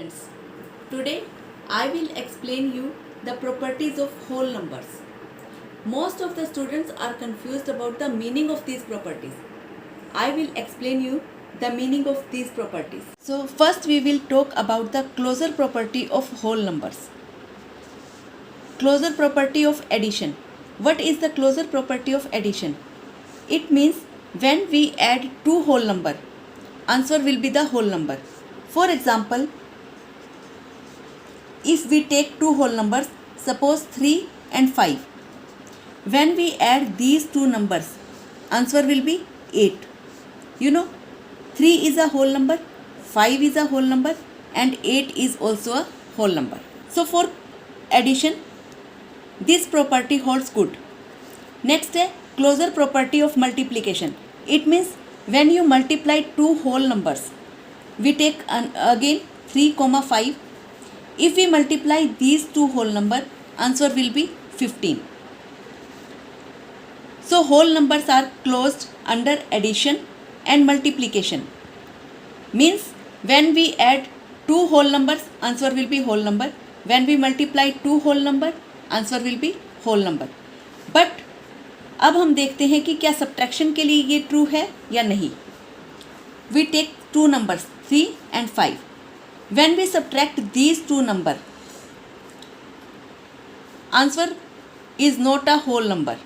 students, today I will explain you the properties of whole numbers. Most of the students are confused about the meaning of these properties. I will explain you the meaning of these properties. So first we will talk about the closure property of whole numbers. Closure property of addition. What is the closure property of addition? It means when we add two whole number, answer will be the whole number. For example, if we take two whole numbers, suppose 3 and 5. When we add these two numbers, answer will be 8. 3 is a whole number, 5 is a whole number, and 8 is also a whole number. So for addition, this property holds good. Next है closure property of multiplication. It means when you multiply two whole numbers, we take again 3, 5. If we multiply these two whole number, answer will be 15. So whole numbers are closed under addition and multiplication. Means when we add two whole numbers, answer will be whole number. When we multiply two whole number, answer will be whole number. But अब हम देखते हैं कि क्या subtraction के लिए ये true है या नहीं. We take two numbers 3 and 5. When we subtract these two number, answer is not a whole number.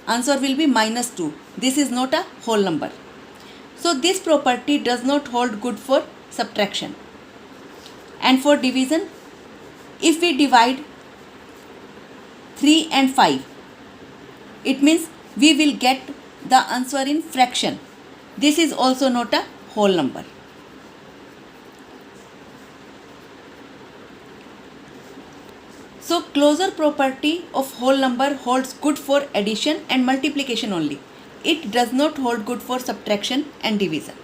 Answer will be -2. This is not a whole number. So this property does not hold good for subtraction. And for division, if we divide 3 and 5, it means we will get the answer in fraction. This is also not a whole number. So closure property of whole number holds good for addition and multiplication only. It does not hold good for subtraction and division.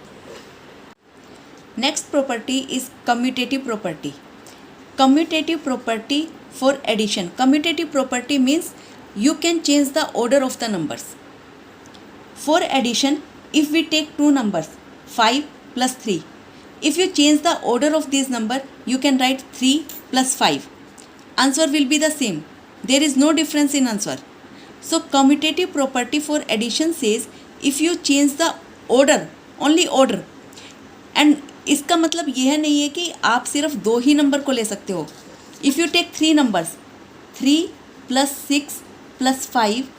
Next property is commutative property. Commutative property for addition. Commutative property means you can change the order of the numbers. For addition, if we take two numbers 5 plus 3, if you change the order of this number, you can write 3 plus 5. Answer will be the same. There is no difference in answer. So commutative property for addition says if you change the order, only order, and इसका मतलब यह नहीं है कि आप सिर्फ दो ही number को ले सकते हो. If you take three numbers, 3 plus 6 plus 5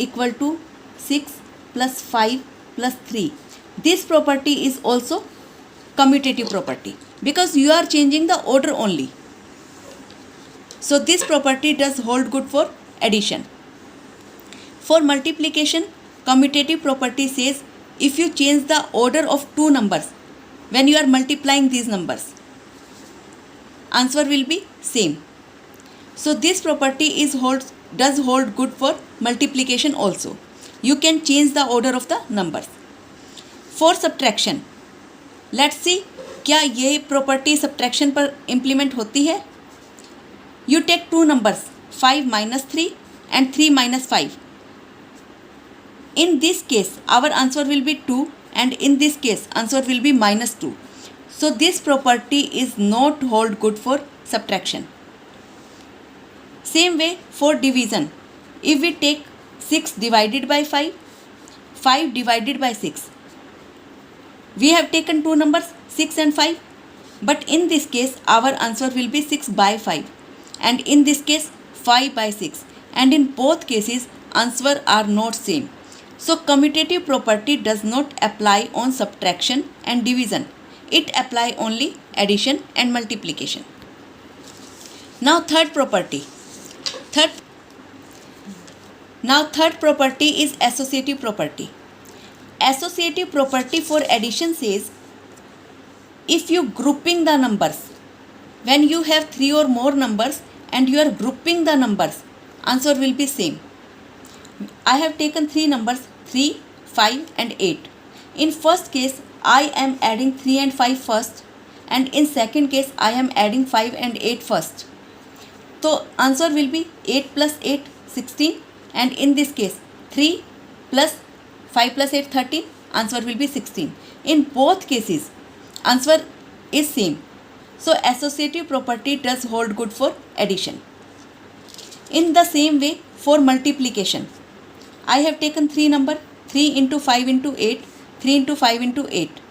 equal to 6 plus 5 plus 3. This property is also commutative property because you are changing the order only. So this property does hold good for addition. For multiplication, commutative property says if you change the order of two numbers when you are multiplying these numbers, answer will be same. So this property does hold good for multiplication also. You can change the order of the numbers. For subtraction, let's see क्या ये property subtraction पर implement होती है. You take two numbers 5 minus 3 and 3 minus 5. In this case, our answer will be 2, and in this case, answer will be -2. So this property is not hold good for subtraction. Same way for division. If we take 6 divided by 5, 5 divided by 6. We have taken two numbers 6 and 5. But in this case, our answer will be 6 by 5. And in this case, 5 by 6. And in both cases, answer are not same. So commutative property does not apply on subtraction and division. It apply only addition and multiplication. Now third property. Third property is associative property. Associative property for addition says if you grouping the numbers, when you have three or more numbers and you are grouping the numbers, answer will be same. I have taken three numbers 3, 5 and 8. In first case, I am adding 3 and 5 first, and in second case, I am adding 5 and 8 first. So answer will be 8 plus 8, 16, and in this case 3 plus 5 plus 8, 13. Answer will be 16. In both cases, answer is same. So associative property does hold good for addition. In the same way, for multiplication, I have taken three number, 3 into 5 into 8, 3 into 5 into 8.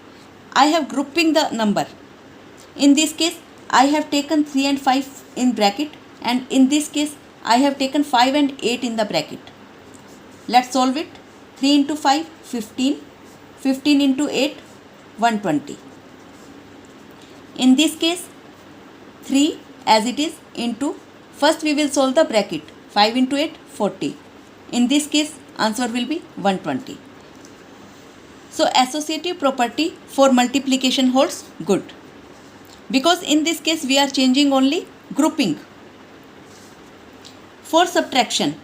I have grouping the number. In this case, I have taken 3 and 5 in bracket, and in this case, I have taken 5 and 8 in the bracket. Let's solve it. 3 into 5, 15. 15 into 8, 120. In this case, 3 as it is into, first we will solve the bracket. 5 into 8, 40. In this case, answer will be 120. So associative property for multiplication holds good, because in this case we are changing only grouping. For subtraction,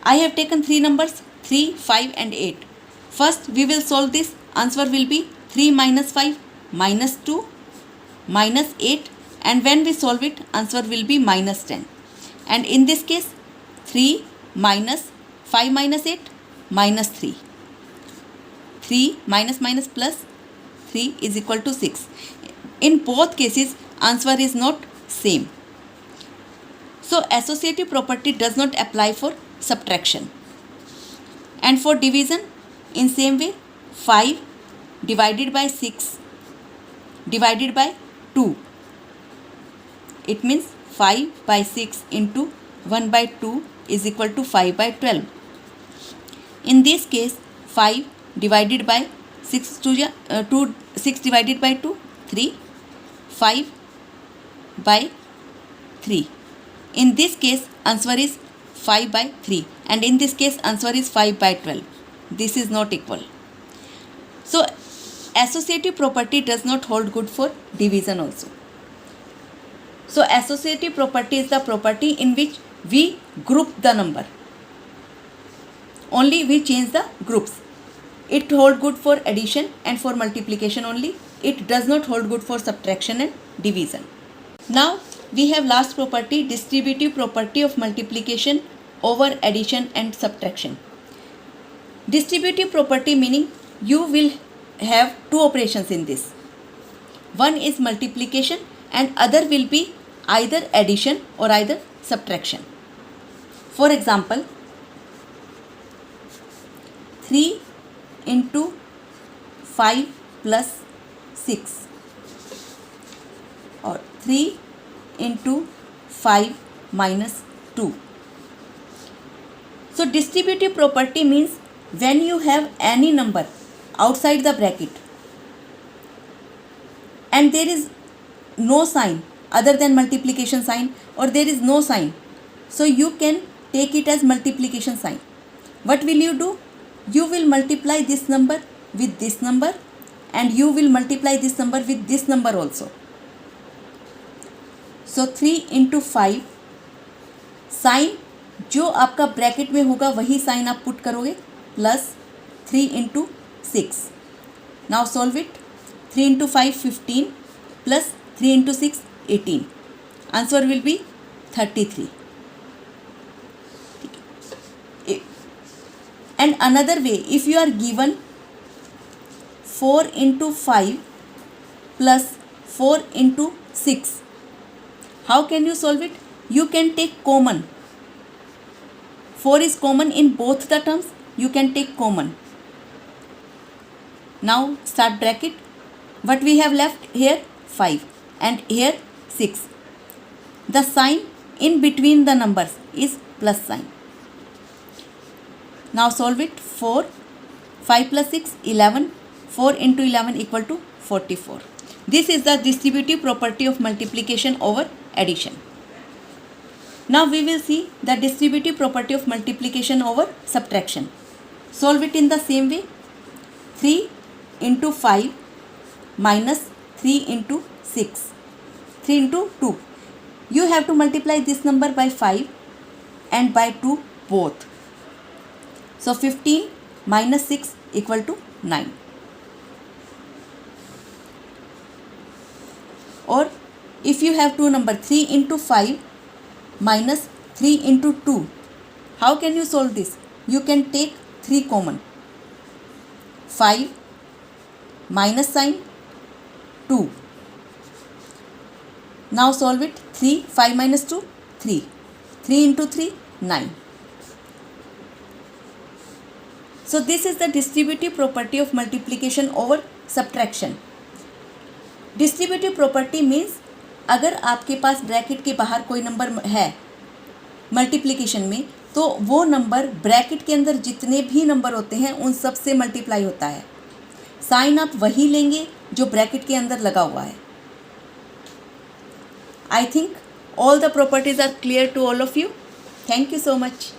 I have taken three numbers, 3, 5 and 8. First we will solve this. Answer will be 3 minus 5 minus 2 minus 8, and when we solve it, answer will be minus 10. And in this case, 3 minus 5 minus 8 minus 3. 3 minus minus plus 3 is equal to 6. In both cases, answer is not same. So associative property does not apply for subtraction. And for division, in same way, 5 divided by 6 divided by 2. It means 5 by 6 into 1 by 2 is equal to 5 by 12. In this case, 5 divided by 6 divided by 2, 3. 5 by 3. In this case, answer is 5 by 3, and in this case, answer is 5 by 12. This is not equal. So associative property does not hold good for division also. So associative property is the property in which we group the number. Only we change the groups. It hold good for addition and for multiplication only. It does not hold good for subtraction and division. Now we have last property, distributive property of multiplication over addition and subtraction. Distributive property meaning you will have two operations in this. One is multiplication and other will be either addition or either subtraction. For example, 3 into 5 plus 6, or 3 into 5 minus 2. So distributive property means when you have any number outside the bracket and there is no sign other than multiplication sign, or there is no sign, so you can take it as multiplication sign. What will you do? You will multiply this number with this number, and you will multiply this number with this number also. So 3 into 5, sign जो आपका bracket में होगा वही sign आप put करोगे, plus 3 into 6. Now solve it. 3 into 5 15 plus 3 into 6 18. Answer will be 33. And another way, if you are given 4 into 5 plus 4 into 6, how can you solve it? You can take common. 4 is common in both the terms. You can take common. Now start bracket. What we have left here? 5 and here 6. The sign in between the numbers is plus sign. Now solve it. 4, 5 plus 6, 11. 4 into 11 equal to 44. This is the distributive property of multiplication over addition. Now we will see the distributive property of multiplication over subtraction. Solve it in the same way. 3 into 5 minus 3 into 6. 3 into 2. You have to multiply this number by 5 and by 2 both. So 15 minus 6 equal to 9. Or if you have two number, 3 into 5 minus 3 into 2. How can you solve this? You can take 3 common. 5 minus sign 2 Now solve it. 3, 5 minus 2, 3. 3 into 3, 9. So this is the distributive property of multiplication over subtraction. Distributive property means अगर आपके पास bracket के बाहर कोई number है multiplication में, तो वो number bracket के अंदर जितने भी नंबर होते हैं उन सब से मल्टीप्लाई होता है. साइन आप वही लेंगे जो ब्रैकेट के अंदर लगा हुआ है. I think all the properties are clear to all of you. Thank you so much.